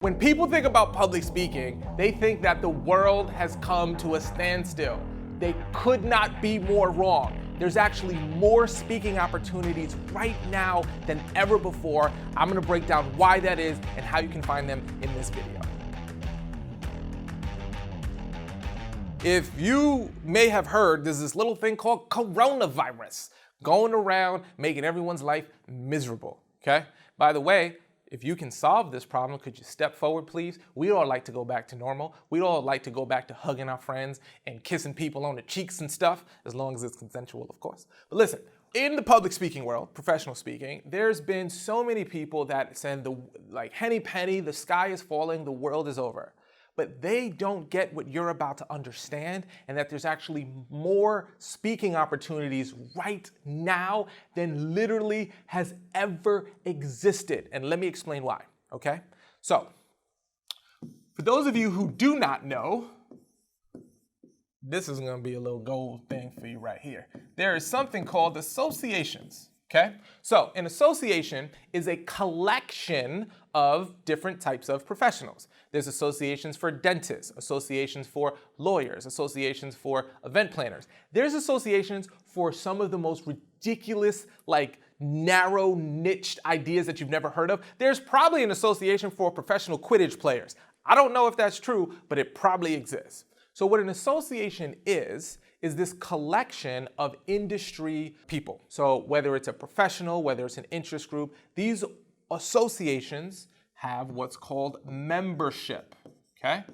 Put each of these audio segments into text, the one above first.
When people think about public speaking, they think that the world has come to a standstill. They could not be more wrong. There's actually more speaking opportunities right now than ever before. I'm gonna break down why that is and how you can find them in this video. If you may have heard, there's this little thing called coronavirus going around making everyone's life miserable, okay? By the way, if you can solve this problem, could you step forward, please? We'd all like to go back to normal. We'd all like to go back to hugging our friends and kissing people on the cheeks and stuff, as long as it's consensual, of course. But listen, in the public speaking world, professional speaking, there's been so many people that said, henny penny, the sky is falling, the world is over. But they don't get what you're about to understand, and that there's actually more speaking opportunities right now than literally has ever existed. And let me explain why, okay? So, for those of you who do not know, this is gonna be a little gold thing for you right here. There is something called associations, okay? So, an association is a collection of different types of professionals. There's associations for dentists, associations for lawyers, associations for event planners. There's associations for some of the most ridiculous, narrow niched ideas that you've never heard of. There's probably an association for professional Quidditch players. I don't know if that's true, but it probably exists. So what an association is this collection of industry people. So whether it's a professional, whether it's an interest group, these associations have what's called membership, okay?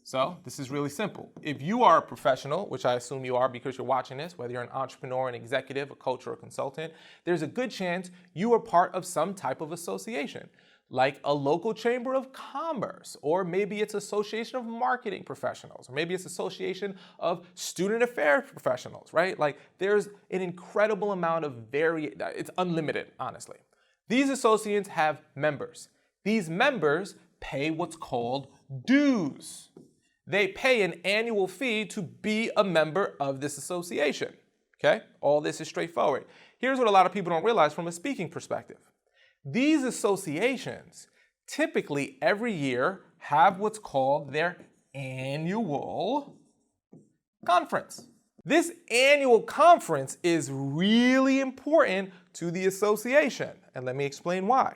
So this is really simple. If you are a professional, which I assume you are because you're watching this, whether you're an entrepreneur, an executive, a coach, or a consultant, there's a good chance you are part of some type of association, like a local chamber of commerce, or maybe it's association of marketing professionals, or maybe it's association of student affairs professionals, right? There's an incredible amount of it's unlimited, honestly. These associations have members. These members pay what's called dues. They pay an annual fee to be a member of this association, okay? All this is straightforward. Here's what a lot of people don't realize from a speaking perspective. These associations typically every year have what's called their annual conference. This annual conference is really important to the association, and let me explain why.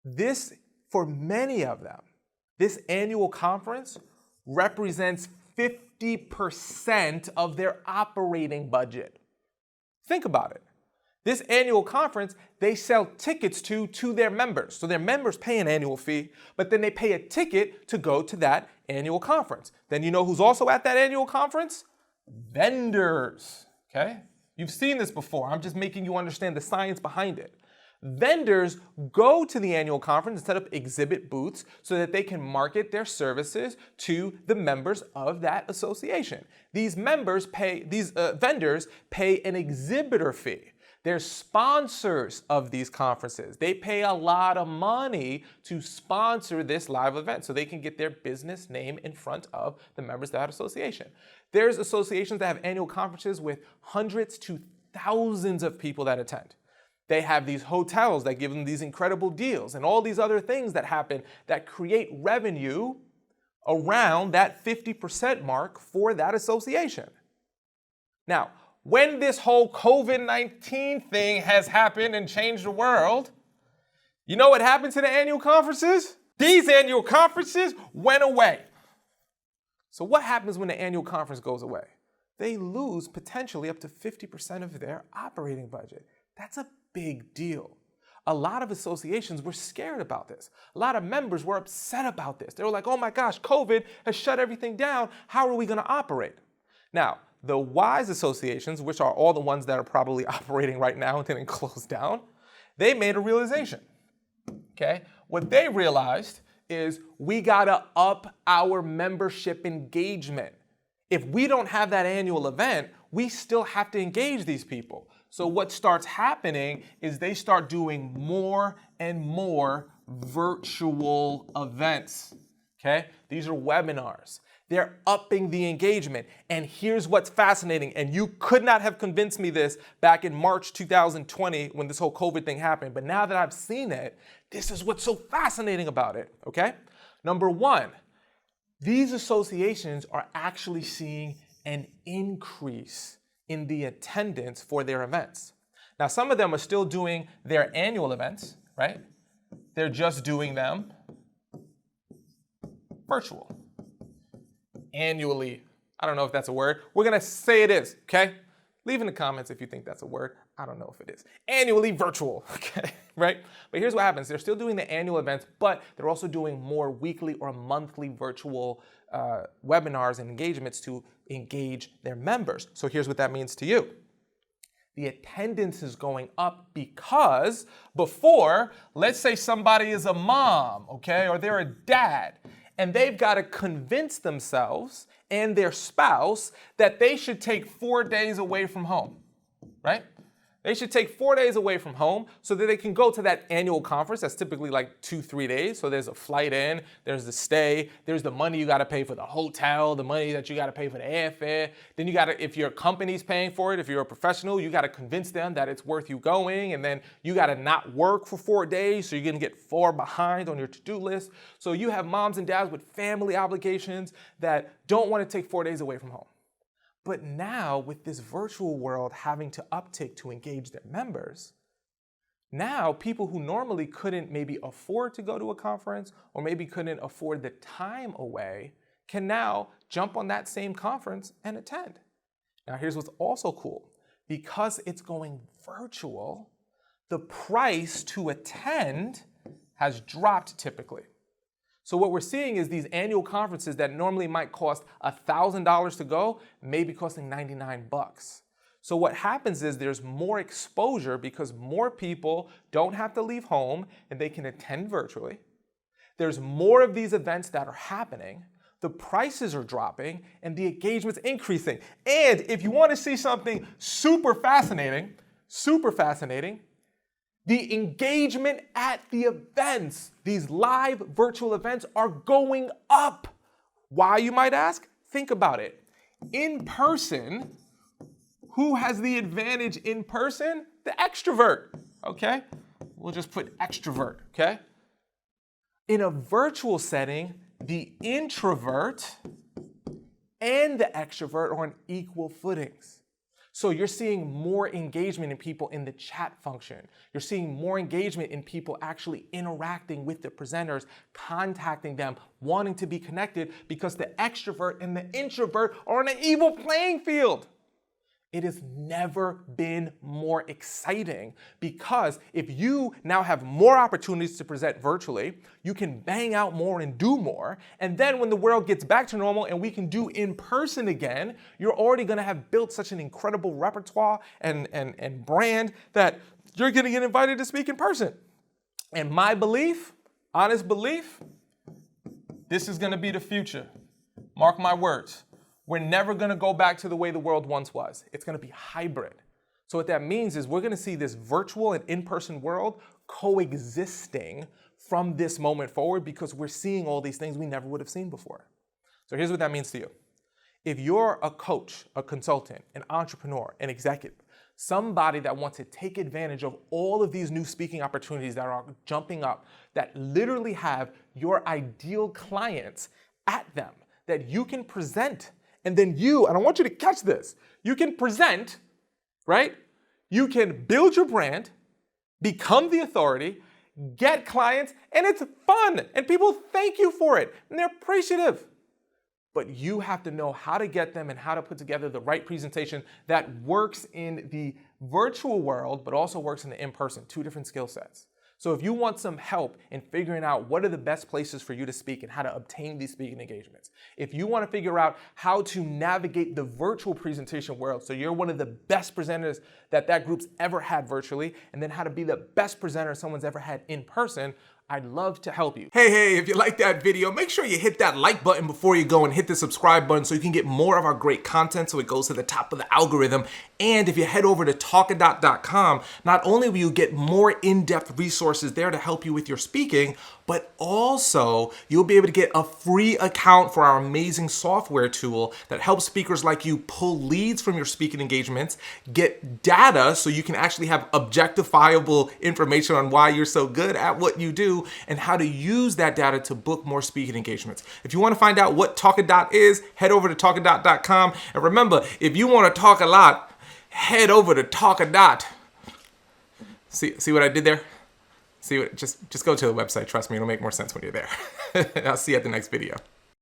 This, for many of them, this annual conference represents 50% of their operating budget. Think about it. This annual conference, they sell tickets to their members. So their members pay an annual fee, but then they pay a ticket to go to that annual conference. Then you know who's also at that annual conference? Vendors, okay? You've seen this before. I'm just making you understand the science behind it. Vendors go to the annual conference and set up exhibit booths so that they can market their services to the members of that association. These vendors pay an exhibitor fee. They're sponsors of these conferences. They pay a lot of money to sponsor this live event so they can get their business name in front of the members of that association. There's associations that have annual conferences with hundreds to thousands of people that attend. They have these hotels that give them these incredible deals and all these other things that happen that create revenue around that 50% mark for that association. Now, when this whole COVID-19 thing has happened and changed the world, you know what happened to the annual conferences? These annual conferences went away. So what happens when the annual conference goes away? They lose potentially up to 50% of their operating budget. That's a big deal. A lot of associations were scared about this. A lot of members were upset about this. They were like, oh my gosh, COVID has shut everything down. How are we going to operate? Now, the wise associations, which are all the ones that are probably operating right now and didn't close down, they made a realization, okay? What they realized is we gotta up our membership engagement. If we don't have that annual event, we still have to engage these people. So what starts happening is they start doing more and more virtual events, okay? These are webinars. They're upping the engagement. And here's what's fascinating, and you could not have convinced me this back in March 2020 when this whole COVID thing happened, but now that I've seen it, this is what's so fascinating about it, okay? Number one, these associations are actually seeing an increase in the attendance for their events. Now, some of them are still doing their annual events, right? They're just doing them virtual. Annually. I don't know if that's a word. We're going to say it is, okay? Leave in the comments if you think that's a word. I don't know if it is. Annually virtual, okay? Right? But here's what happens. They're still doing the annual events, but they're also doing more weekly or monthly virtual webinars and engagements to engage their members. So here's what that means to you. The attendance is going up because before, let's say somebody is a mom, okay, or they're a dad, and they've got to convince themselves and their spouse that they should take 4 days away from home, right? They should take 4 days away from home so that they can go to that annual conference that's typically like 2-3 days. So there's a flight in, there's the stay, there's the money you got to pay for the hotel, the money that you got to pay for the airfare. Then you got to, if your company's paying for it, if you're a professional, you got to convince them that it's worth you going. And then you got to not work for 4 days so you're going to get far behind on your to-do list. So you have moms and dads with family obligations that don't want to take 4 days away from home. But now, with this virtual world having to uptick to engage their members, now people who normally couldn't maybe afford to go to a conference or maybe couldn't afford the time away can now jump on that same conference and attend. Now, here's what's also cool. Because it's going virtual, the price to attend has dropped typically. So what we're seeing is these annual conferences that normally might cost $1,000 to go, may be costing $99. So what happens is there's more exposure because more people don't have to leave home and they can attend virtually. There's more of these events that are happening. The prices are dropping and the engagement's increasing. And if you want to see something super fascinating, the engagement at the events, these live virtual events, are going up. Why, you might ask? Think about it. In person, who has the advantage in person? The extrovert, okay? We'll just put extrovert, okay? In a virtual setting, the introvert and the extrovert are on equal footings. So you're seeing more engagement in people in the chat function. You're seeing more engagement in people actually interacting with the presenters, contacting them, wanting to be connected because the extrovert and the introvert are on an equal playing field. It has never been more exciting because if you now have more opportunities to present virtually, you can bang out more and do more. And then when the world gets back to normal and we can do in person again, you're already going to have built such an incredible repertoire and brand that you're going to get invited to speak in person. And my belief, honest belief, this is going to be the future. Mark my words. We're never going to go back to the way the world once was. It's going to be hybrid. So what that means is we're going to see this virtual and in-person world coexisting from this moment forward because we're seeing all these things we never would have seen before. So here's what that means to you. If you're a coach, a consultant, an entrepreneur, an executive, somebody that wants to take advantage of all of these new speaking opportunities that are jumping up, that literally have your ideal clients at them, that you can present. And then and I want you to catch this, you can present, right? You can build your brand, become the authority, get clients, and it's fun. And people thank you for it, and they're appreciative. But you have to know how to get them and how to put together the right presentation that works in the virtual world, but also works in the in-person, 2 different skill sets. So if you want some help in figuring out what are the best places for you to speak and how to obtain these speaking engagements, if you want to figure out how to navigate the virtual presentation world so you're one of the best presenters that group's ever had virtually, and then how to be the best presenter someone's ever had in person, I'd love to help you. Hey, if you like that video, make sure you hit that like button before you go and hit the subscribe button so you can get more of our great content so it goes to the top of the algorithm. And if you head over to talkadot.com, not only will you get more in-depth resources there to help you with your speaking, but also you'll be able to get a free account for our amazing software tool that helps speakers like you pull leads from your speaking engagements, get data so you can actually have objectifiable information on why you're so good at what you do and how to use that data to book more speaking engagements. If you want to find out what Talkadot is, head over to talkadot.com. And remember, if you want to talk a lot, head over to Talkadot. See what I did there? Just go to the website. Trust me, it'll make more sense when you're there. I'll see you at the next video.